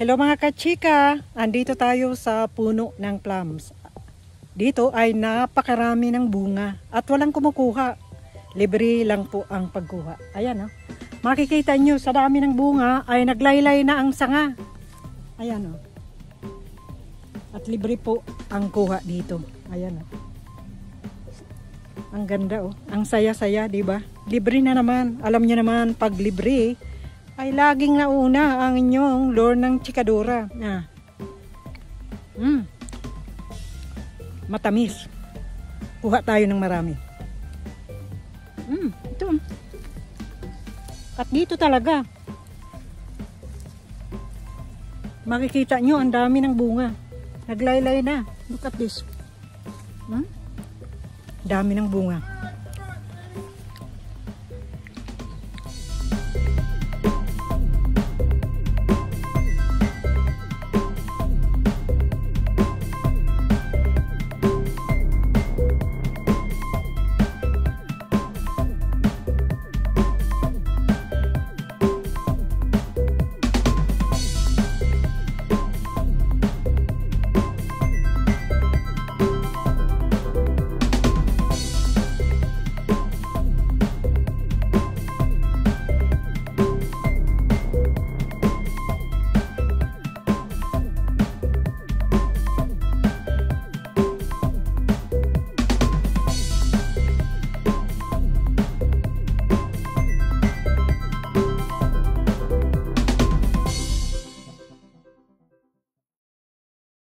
Hello mga kachika! Andito tayo sa puno ng plums. Dito ay napakarami ng bunga at walang kumukuha. Libre lang po ang pagkuha. Ayan o. Makikita nyo sa dami ng bunga ay naglaylay na ang sanga. Ayan o. At libre po ang kuha dito. Ayan o. Ang ganda o. Ang saya-saya, diba? Libre na naman. Alam nyo naman, pag libre ay laging nauna ang inyong lore ng chikadura. Matamis. Kuha tayo ng marami. Ito. At dito talaga. Makikita nyo ang dami ng bunga. Naglaylay na. Look at this. Dami ng bunga.